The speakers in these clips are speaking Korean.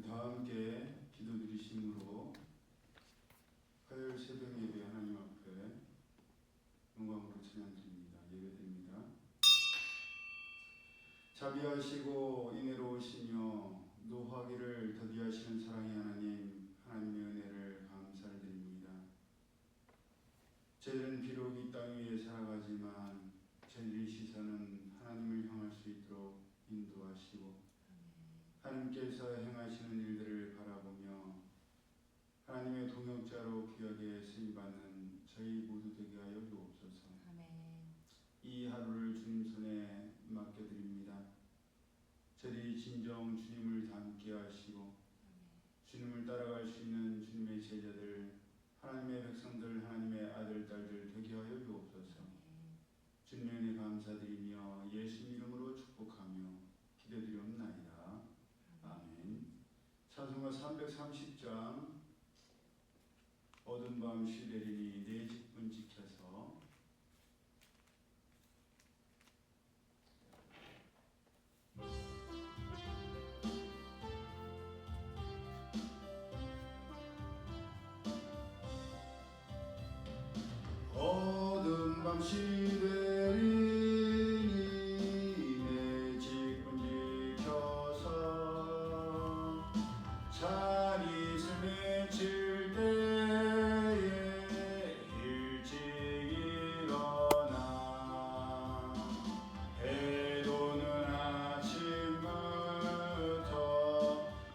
다 함께 기도드리심으로 화요일 새벽 예배 하나님 앞에 영광으로 찬양드립니다. 예배드립니다. 자비하시고 인애로우시며 노하기를 더디하시는 사랑의 하나님, 하나님의 은혜를 감사를 드립니다. 저희들은 비록 이 땅 위에 살아가지만 저희들의 시선은 하나님을 향할 수 있도록 인도하시고 하나님께서 행하시는 일들을 바라보며 하나님의 동역자로 귀하게 쓰임받는 저희 모두 되게 하여 주옵소서. 이 하루를 주님 손에 맡겨드립니다. 저희들이 진정 주님을 닮게 하시고 주님을 따라갈 수 있는 주님의 제자들, 하나님의 백성들, 하나님의 아들, 딸들 되게 하여 주옵소서. 주님의 은혜 감사드리며 예수님 이름으로 축복하며 기도드리옵나이다. 아멘. 찬송가 330장 어두운 밤 시내리니 내 집은 지켜서. 어두운 밤 시내리니 내 집은 지켜서 잔이슬 맺힐 때에 일찍 일어나 해도는 아침부터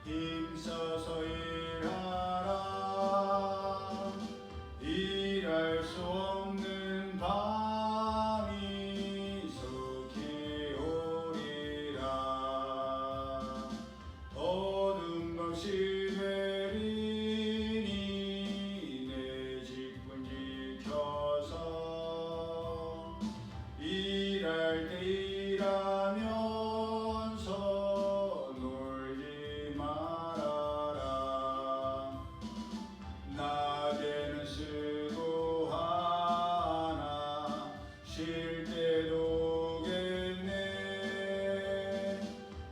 힘써서 일하라. 일할 수 없는 밤이 속히 오리라. 어두운 밤시 되리니 내 집은 지켜서 일할 때 일하면서 놀지 말아라. 낮에는 수고하나 쉴 때도 오겠네.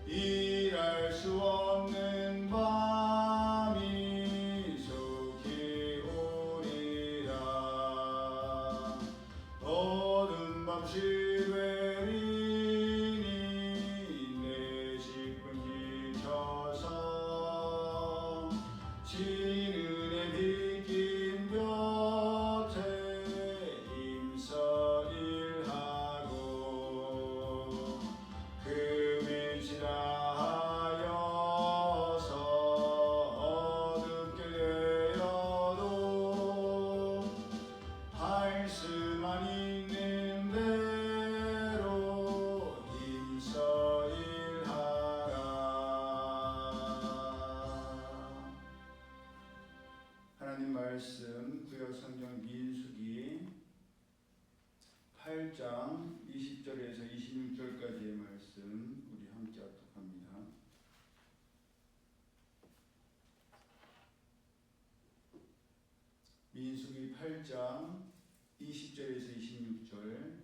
일할 수 없는 밤이 속히 오리라. 어두운 밤 시되리니 내 집은 지켜서 진은에 빗긴 볕에 힘써 일하고 그 빛이 다하여서 어둡게 되어도 할 수만 있는 대로 힘써 일하라. 하나님 말씀 구약 성경 민수기 8장 20절에서 26절까지의 말씀 우리 함께 합독합니다. 민수기 8장 20절에서 26절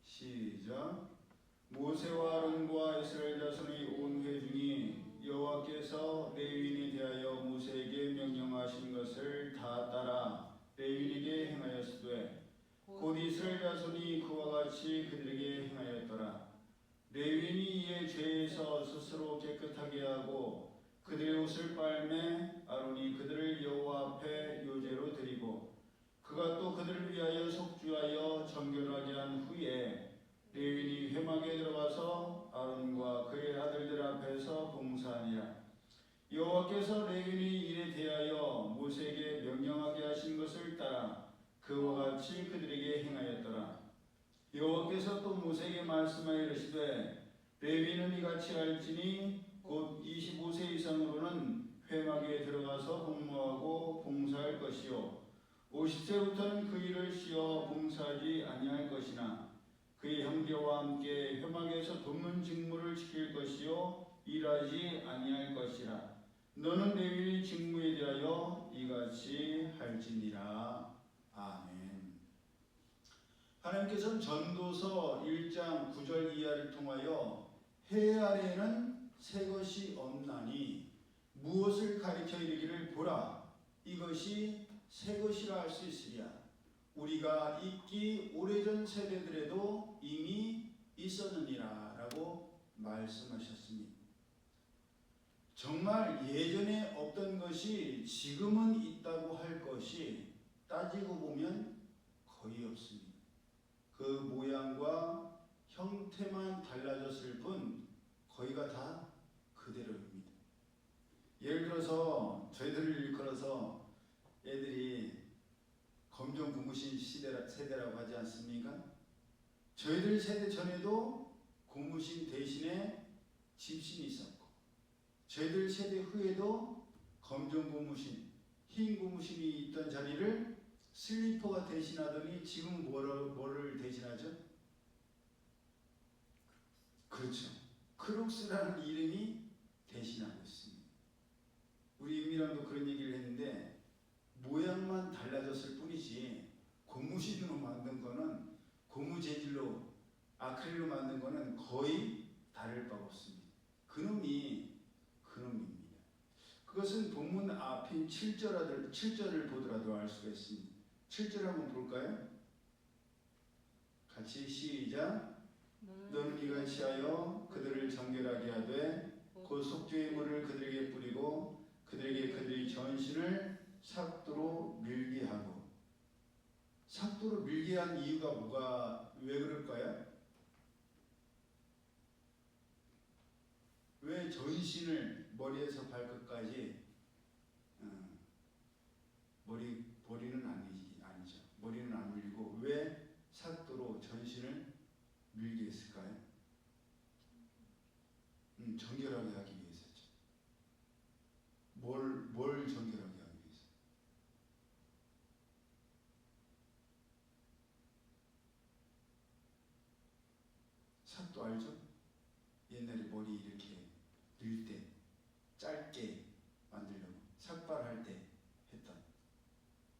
시작. 모세와 아론과 이스라엘 자손의 온 회중이 여호와께서 레위인에 대하여 모세에게 명령하신 것을 다 따라 레위인에게 행하였으되 곧 이스라엘 자손이 그와 같이 그들에게 행하였더라. 레위인이 이에 죄에서 스스로 깨끗하게 하고 그들의 옷을 빨매 아론이 그들을 여호와 앞에 요제로 드리고 그가 또 그들을 위하여 속주하여 정결하게 한 후에 레위인이 회막에 들어가서 아론과 그의 아들들 앞에서 봉사하니라. 여호와께서 레위인의 일에 대하여 모세에게 명령하게 하신 것을 따라 그와 같이 그들에게 행하였더라. 여호와께서 또 모세에게 말씀하여 이르시되 레위인은 이같이 할지니 곧 25세 이상으로는 회막에 들어가서 복무하고 봉사할 것이요 50세부터는 그 일을 쉬어 봉사하지 아니할 것이나 그의 형제와 함께 회막에서 돕는 직무를 지킬 것이요 일하지 아니할 것이라. 너는 레위인의 직무에 대하여 이같이 할지니라. 아멘. 하나님께서는 전도서 1장 9절 이하를 통하여 해 아래에는 새 것이 없나니 무엇을 가리켜 이르기를 보라 이것이 새 것이라 할 수 있으랴. 우리가 있기 오래전 세대들에도 이미 있었느니라 라고 말씀하셨습니다. 정말 예전에 없던 것이 지금은 있다고 할 것이 따지고 보면 거의 없습니다. 그 모양과 형태만 달라졌을 뿐 거의가 다 그대로입니다. 예를 들어서 저희들을 일컬어서 애들이 검정 고무신 세대라고 하지 않습니까? 저희들 세대 전에도 고무신 대신에 집신이 있었고 저희들 세대 후에도 검정 고무신, 흰 고무신이 있던 자리를 슬리퍼가 대신하더니 지금 뭐를 대신하죠? 그렇죠. 크록스라는 이름이 대신하고 있습니다. 우리 임미랑도 그런 얘기를 했는데 모양만 달라졌을 뿐이지 고무신으로 만든 거는 고무 재질로 아크릴로 만든 거는 거의 다를 바가 없습니다. 그놈입니다. 그것은 본문 앞인 7절을 보더라도 알 수가 있습니다. 7절 한번 볼까요? 같이 시작. 너는 이같이 하여 그들을 정결하게 하되 곧 속죄의 물을 그들에게 뿌리고 그들에게 그들의 전신을 삭도로 밀게 하고. 삭도로 밀게 한 이유가 왜 그럴까요? 왜 전신을 머리에서 발끝까지 머리는 아니죠. 머리는 안 밀고 왜 삭도로 전신을 밀게 했을까요? 정결하게 하기 위해서죠. 뭘 정결하게 하기 위해서? 삭도 알죠? 옛날에 머리 이렇게 밀 때 짧게 만들려고 삭발할 때 했던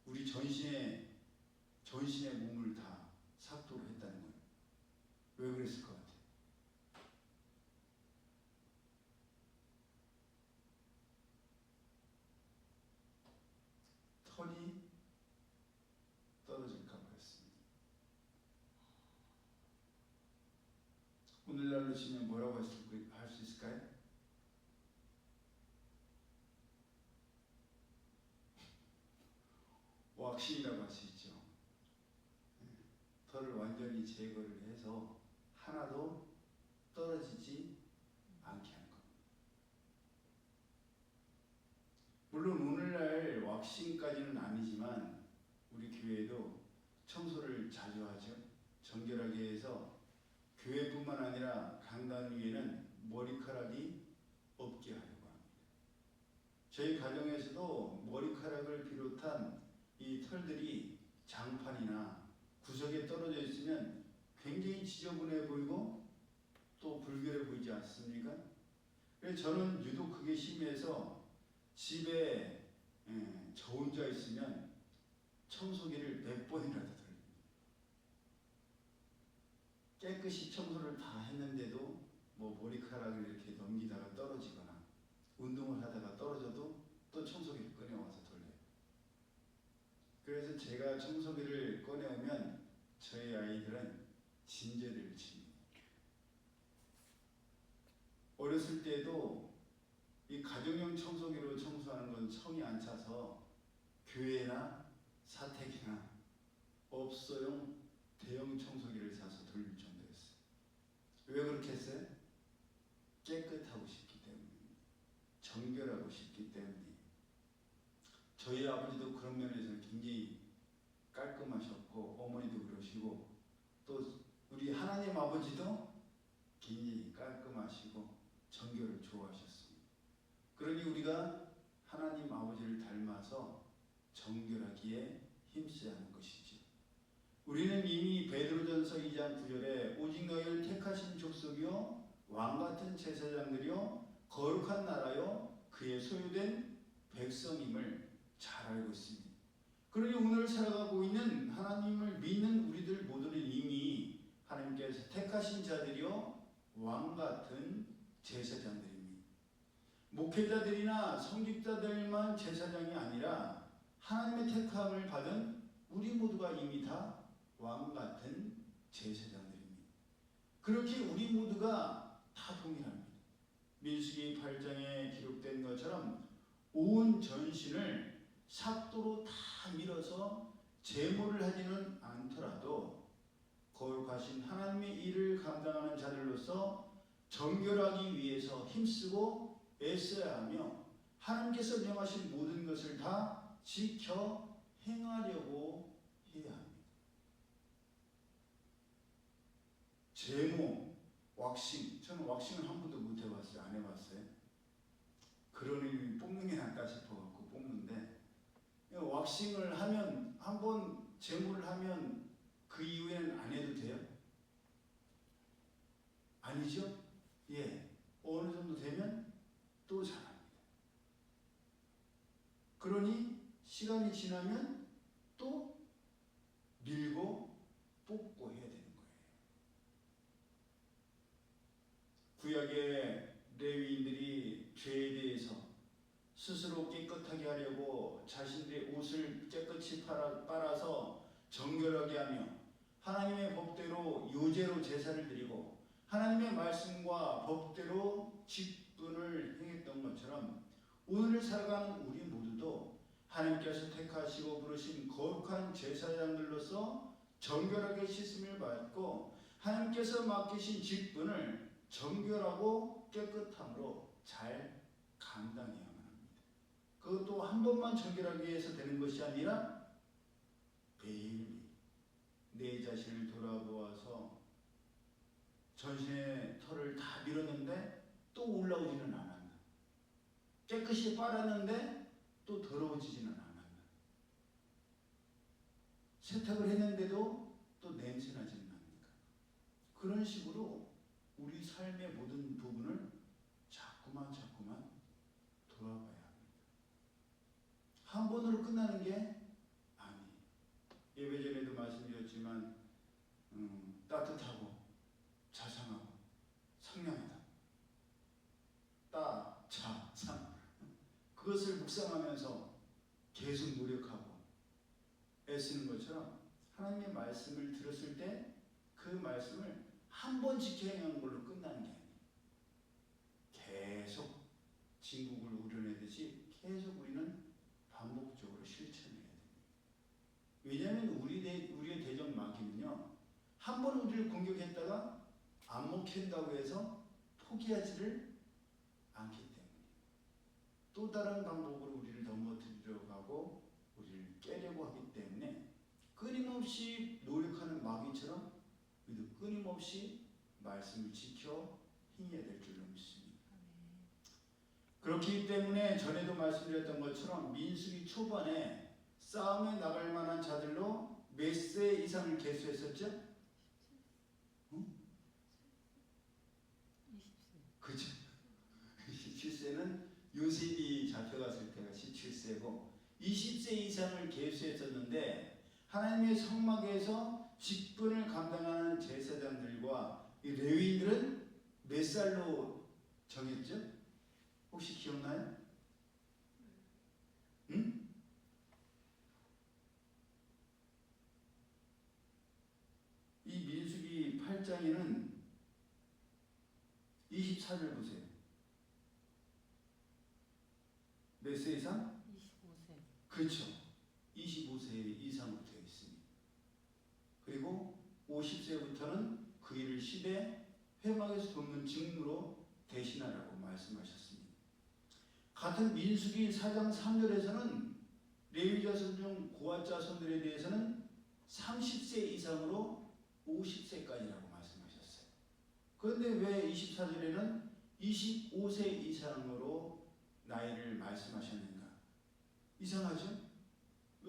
우리 전신의 몸을 다 삭도로 했다는 거예요. 왜 그랬을 것 같아요? 털이 떨어질까 봐였습니다. 오늘날로 치면 뭐라고 할 수 있을까요? 왁싱이라고 할 수 있죠. 털을 완전히 제거를 해서 하나도 떨어지지 않게 하는 겁니다. 물론 오늘날 왁싱까지는 아니지만 우리 교회도 청소를 자주 하죠. 정결하게 해서 교회뿐만 아니라 강단 위에는 머리카락이 없게 하려고 합니다. 저희 가정에서도 머리카락을 비롯한 이 털들이 장판이나 구석에 떨어져 있으면 굉장히 지저분해 보이고 또 불결해 보이지 않습니까? 그래서 저는 유독 그게 심해서 집에 저 혼자 있으면 청소기를 몇 번이라도 돌립니다. 깨끗이 청소를 다 했는데도 머리카락을 이렇게 넘기다가 떨어지거나 운동을 하다가 떨어져도 또 청소기를 꺼내와서 돌려요. 그래서 제가 청소기를 꺼내오면 저희 아이들은 진저리를 칩니다. 어렸을 때도 이 가정용 청소기로 청소하는 건 성이 안 차서 교회나 사택이나 업소용 대형 청소기를 사서 돌릴 정도였어요. 왜 그렇게 했어요? 깨끗하고 싶기 때문입니다. 정결하고 싶기 때문이에요. 저희 아버지도 그런 면에서 굉장히 깔끔하셨고 어머니도 그러시고 또 우리 하나님 아버지도 굉장히 깔끔하시고 정결을 좋아하셨습니다. 그러니 우리가 하나님 아버지를 닮아서 정결하기에 힘써야 하는 것이죠. 우리는 이미 베드로전서 2장 9절에 오직 너희를 택하신 족속이요 왕같은 제사장들이요 거룩한 나라요 그의 소유된 백성임을 잘 알고 있습니다. 그러니 오늘 살아가고 있는 하나님을 믿는 우리들 모두는 이미 하나님께서 택하신 자들이요 왕같은 제사장들입니다. 목회자들이나 성직자들만 제사장이 아니라 하나님의 택함을 받은 우리 모두가 이미 다 왕같은 제사장들입니다. 그렇게 우리 모두가 다 동일합니다. 민수기 8장에 기록된 것처럼 온 전신을 삭도로 다 밀어서 제모를 하지는 않더라도 거룩하신 하나님의 일을 감당하는 자들로서 정결하기 위해서 힘쓰고 애써야 하며 하나님께서 명하신 모든 것을 다 지켜 행하려고 해야 합니다. 제모, 왁싱, 저는 왁싱을 한 번도 못 해봤어요. 안 해봤어요. 그러니 뽑는 게 낫다 싶어갖고 뽑는데, 왁싱을 하면, 한번 제모를 하면 그 이후에는 안 해도 돼요? 아니죠? 예. 어느 정도 되면 또 잘합니다. 그러니 시간이 지나면 또 밀고 뽑고 해야 되는 거예요. 구약의 레위인들이 죄에 대해서 스스로 깨끗하게 하려고 자신들의 옷을 깨끗이 빨아서 정결하게 하며 하나님의 법대로 요제로 제사를 드리고 하나님의 말씀과 법대로 직분을 행했던 것처럼 오늘 살아가는 우리 모두도 하나님께서 택하시고 부르신 거룩한 제사장들로서 정결하게 씻음을 받고 하나님께서 맡기신 직분을 정결하고 깨끗함으로 잘 감당해야만 합니다. 그것도 한 번만 정결하게 해서 되는 것이 아니라 매일매일 내 자신을 돌아보아서 전신의 털을 다 밀었는데 또 올라오지는 않았나. 깨끗이 빨았는데 또 더러워지지는 않았나. 세탁을 했는데도 또 냄새나지는 않는가. 그런 식으로 우리 삶의 모든 부분을 자꾸만 돌아봐야 합니다. 한 번으로 끝나는 게 아니에요. 예배 전에도 말씀드렸지만 따뜻하고 자상하고 상냥하다. 따, 자, 상. 그것을 묵상하면서 계속 노력하고 애쓰는 것처럼 하나님의 말씀을 들었을 때 그 말씀을 한 번 지켜 행하는 걸로 끝나는 게 아니에요. 계속 진국을 우려내듯이 계속 우리는 반복적으로 실천해야 됩니다. 왜냐하면 우리의 대적 마귀는요, 한 번 우리를 공격했다가 안 먹힌다고 해서 포기하지를 않기 때문에 또 다른 방법으로 우리를 넘어뜨리려고 하고 우리를 깨려고 하기 때문에 끊임없이 노력하는 마귀처럼 우리도 끊임없이 말씀을 지켜 행해야 될 줄로 믿습니다. 그렇기 때문에 전에도 말씀드렸던 것처럼 민수기 초반에 싸움에 나갈 만한 자들로 몇 세 이상을 계수했었죠? 응? 20세. 그죠? 17세는 요셉이 잡혀갔을 때가 17세고 20세 이상을 계수했었는데 하나님의 성막에서 직분을 감당하는 제사장들과 이 레위인들은 몇 살로 정했죠? 혹시 기억나요? 응? 이 민수기 8장에는 24절 보세요. 몇 세 이상? 25세. 그렇죠. 25세 이상으로 되어 있습니다. 그리고 50세부터는 그 일을 시대 회막에서 돕는 직무로 대신하라고 말씀하셨습니다. 같은 민수기 4장 3절에서는 레위 자손 중 고앗 자손들에 대해서는 30세 이상으로 50세까지라고 말씀하셨어요. 그런데 왜 24절에는 25세 이상으로 나이를 말씀하셨는가? 이상하죠?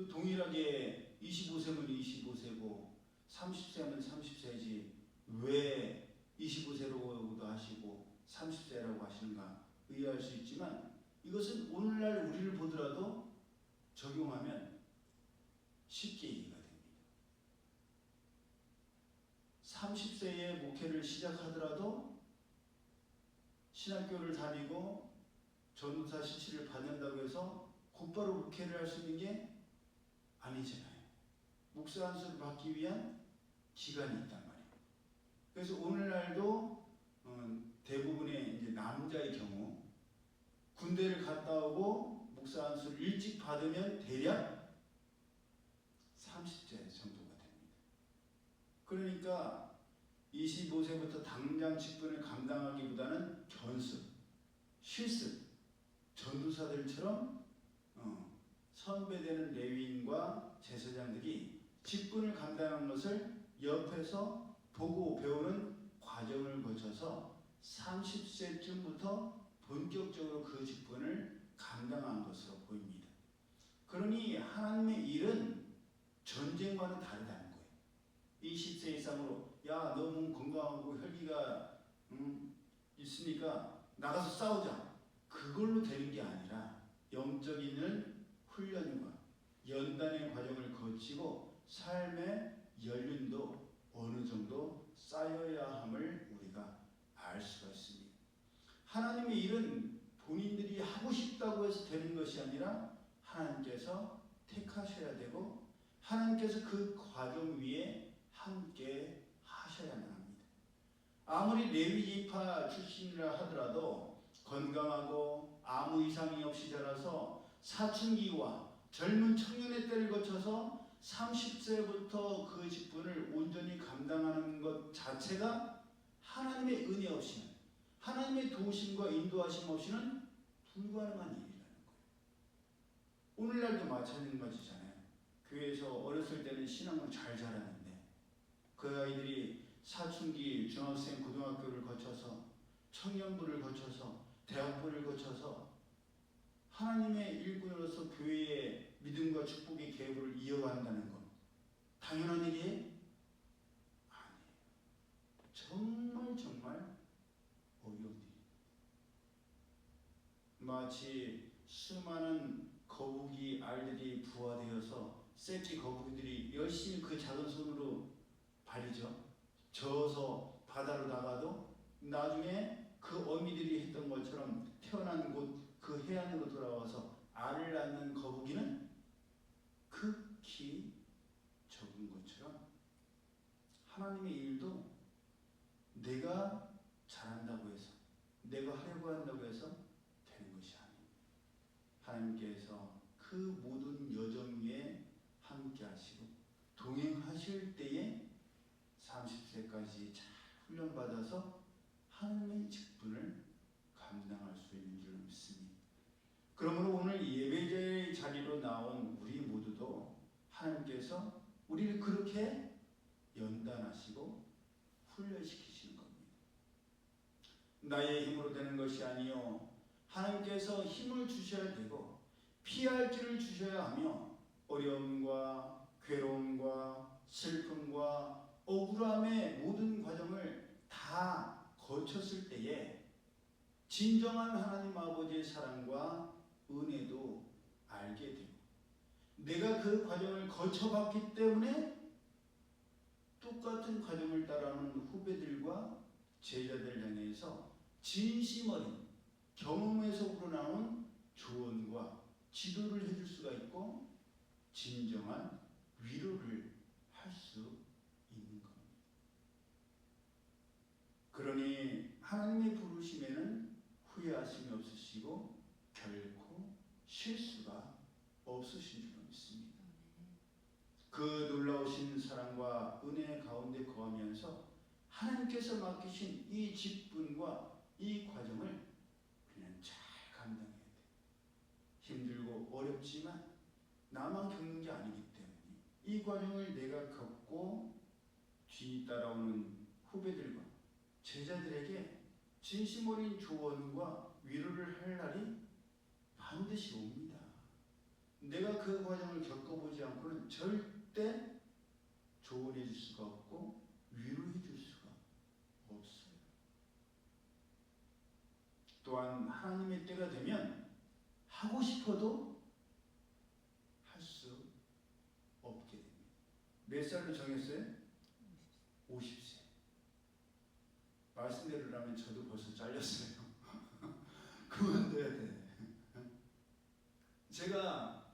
동일하게 25세면 25세고 30세면 30세지 왜 25세라고도 하시고 30세라고 하시는가 의아할 수 있지만 이것은 오늘날 우리를 보더라도 적용하면 쉽게 이해가 됩니다. 30세에 목회를 시작하더라도 신학교를 다니고 전도사 실치를 받는다고 해서 곧바로 목회를 할 수 있는 게 아니잖아요. 목사 안수를 받기 위한 기간이 있단 말이에요. 그래서 오늘날도 대부분의 이제 남자의 경우 군대를 갔다 오고 목사 안수를 일찍 받으면 대략 30세 정도가 됩니다. 그러니까 25세부터 당장 직분을 감당하기보다는 견습, 실습, 전도사들처럼 선배되는 레위인과 제사장들이 직분을 감당한 것을 옆에서 보고 배우는 과정을 거쳐서 30세쯤부터 본격적으로 그 직분을 감당한 것으로 보입니다. 그러니 하나님의 일은 전쟁과는 다르다는 거예요. 20세 이상으로 야, 너 몸 건강하고 혈기가 있으니까 나가서 싸우자. 그걸로 되는 게 아니라 영적인 훈련과 연단의 과정을 거치고 삶의 연륜도 어느 정도 쌓여야 함을 우리가 알 수가 있습니다. 하나님의 일은 본인들이 하고 싶다고 해서 되는 것이 아니라 하나님께서 택하셔야 되고 하나님께서 그 과정 위에 함께 하셔야만 합니다. 아무리 레위지파 출신이라 하더라도 건강하고 아무 이상이 없이 자라서 사춘기와 젊은 청년의 때를 거쳐서 30세부터 그 직분을 온전히 감당하는 것 자체가 하나님의 은혜 없이는, 하나님의 도우심과 인도하심 없이는 불가능한 일이라는 거예요. 오늘날도 마찬가지잖아요. 교회에서 어렸을 때는 신앙을 잘 자라는데 그 아이들이 사춘기, 중학생, 고등학교를 거쳐서 청년부를 거쳐서 대학부를 거쳐서 하나님의 일꾼으로서 교회의 믿음과 축복의 계보를 이어간다는 것 당연한 일이에요? 아니에요. 정말 어려운 일입니다. 마치 수많은 거북이 알들이 부화되어서 새끼 거북이들이 열심히 그 작은 손으로 발이죠. 저어서 바다로 나가도 나중에 그 어미들이 했던 것처럼 태어난 곳 그 해안으로 돌아와서 알을 낳는 거북이는 극히 적은 것처럼 하나님의 일도 내가 잘한다고 해서 내가 하려고 한다고 해서 되는 것이 아닙니다. 하나님께서 그 모든 여정 위에 함께 하시고 동행하실 때에 30세까지 잘 훈련받아서 하나님의 직분을 감당할 수 있는 줄 믿습니다. 그러므로 오늘 예배자의 자리로 나온 우리 모두도 하나님께서 우리를 그렇게 연단하시고 훈련시키시는 겁니다. 나의 힘으로 되는 것이 아니요 하나님께서 힘을 주셔야 되고 피할 길을 주셔야 하며 어려움과 괴로움과 슬픔과 억울함의 모든 과정을 다 거쳤을 때에 진정한 하나님 아버지의 사랑과 은혜도 알게 되고 내가 그 과정을 거쳐봤기 때문에 똑같은 과정을 따라오는 후배들과 제자들 향해서 진심 어린 경험에서 우러나온 조언과 지도를 해줄 수가 있고 진정한 위로를 할 수 있는 겁니다. 그러니 하나님의 부르심에는 후회하심이 없으시고 결코 실수가 없으신 줄 믿습니다. 그 놀라우신 사랑과 은혜 가운데 거하면서 하나님께서 맡기신 이 직분과 이 과정을 우리는 잘 감당해야 돼요. 힘들고 어렵지만 나만 겪는 게 아니기 때문에 이 과정을 내가 겪고 뒤 따라오는 후배들과 제자들에게 진심 어린 조언과 위로를 할 날이 반드시 옵니다. 내가 그 과정을 겪어보지 않고는 절대 조언해 줄 수가 없고 위로해 줄 수가 없어요. 또한 하나님의 때가 되면 하고 싶어도 할 수 없게 몇 살로 정했어요? 50세. 말씀대로라면 저도 벌써 잘렸어요. 그만둬야 돼. 제가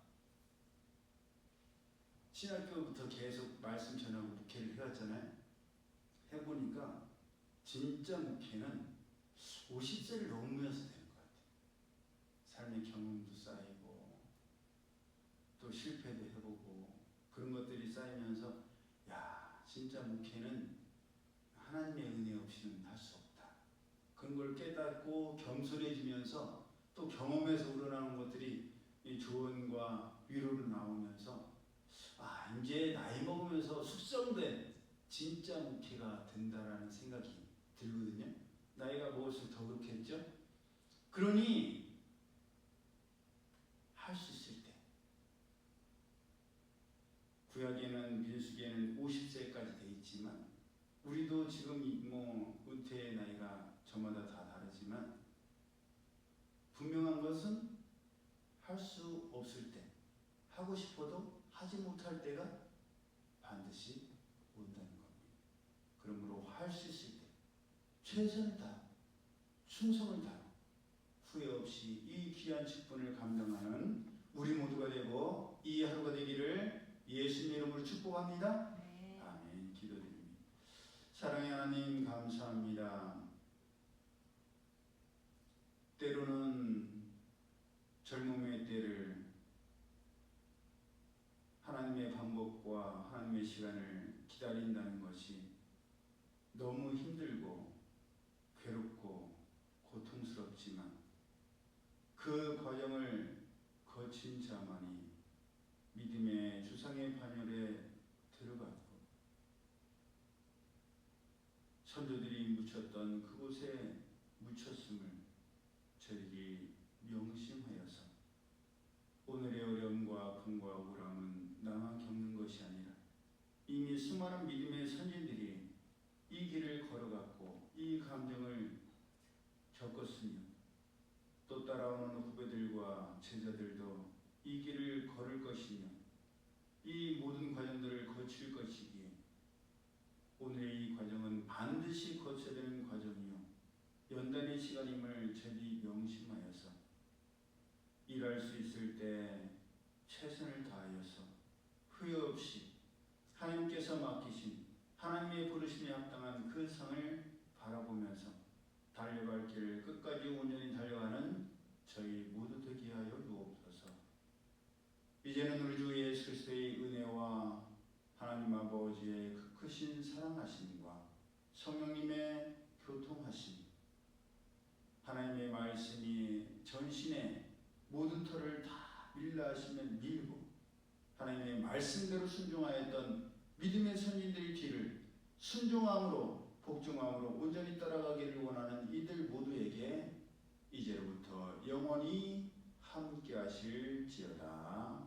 신학교부터 계속 말씀 전하고 목회를 해왔잖아요. 해보니까 진짜 목회는 50세를 넘으면서 되는 것 같아요. 삶의 경험도 쌓이고 또 실패도 해보고 그런 것들이 쌓이면서 야, 진짜 목회는 하나님의 은혜 없이는 할 수 없다. 그런 걸 깨닫고 겸손해지면서 또 경험에서 우러나오는 것들이 이 조언과 위로로 나오면서 아, 이제 나이 먹으면서 숙성된 진짜 목회가 된다라는 생각이 들거든요. 나이가 먹을수록 더 그렇겠죠? 그러니 할 수 있을 때 구약에는 민수기에는 50세까지 돼 있지만 우리도 지금 뭐 은퇴의 나이가 저마다 다 다르지만 분명한 것은 할 수 없을 때 하고 싶어도 하지 못할 때가 반드시 온다는 겁니다. 그러므로 할 수 있을 때 최선을 다 충성을 다 후회 없이 이 귀한 직분을 감당하는 우리 모두가 되고 이 하루가 되기를 예수님 이름으로 축복합니다. 네. 아멘. 기도드립니다. 사랑의 하나님 감사합니다. 때로는 젊음의 때를 하나님의 방법과 하나님의 시간을 기다린다는 것이 너무 힘들고 괴롭고 고통스럽지만 그 과정을 거친 자만이 믿음의 주상의 반열에 들어갔고 선조들이 묻혔던 그곳에 묻혔음을 저희들이 명심하여서 오늘의 어려움과 금과 우울함은 나만 겪는 것이 아니라 이미 수많은 믿음의 선진들이 이 길을 걸어갔고 이 감정을 겪었으며 또 따라오는 후배들과 제자들도 이 길을 걸을 것이며 이 모든 과정들을 거칠 것이기에 오늘의 이 과정은 반드시 거쳐야 되는 과정이요 연단의 시간임을 저희들이 명심하여서 일할 수 있을 때 최선을 다하여서 후회 없이 하나님께서 맡기신 하나님의 부르심에 합당한 그 상을 바라보면서 달려갈 길을 끝까지 온전히 달려가는 저희 모두 되게 하여 주옵소서. 이제는 우리 주 예수 그리스도의 은혜와 하나님 아버지의 그 크신 사랑하심과 성령님의 교통하심 하나님의 말씀이 전신에 모든 털을 다 밀라 하시면 밀고 하나님의 말씀대로 순종하였던 믿음의 선진들의 길을 순종함으로 복종함으로 온전히 따라가기를 원하는 이들 모두에게 이제로부터 영원히 함께 하실지어다.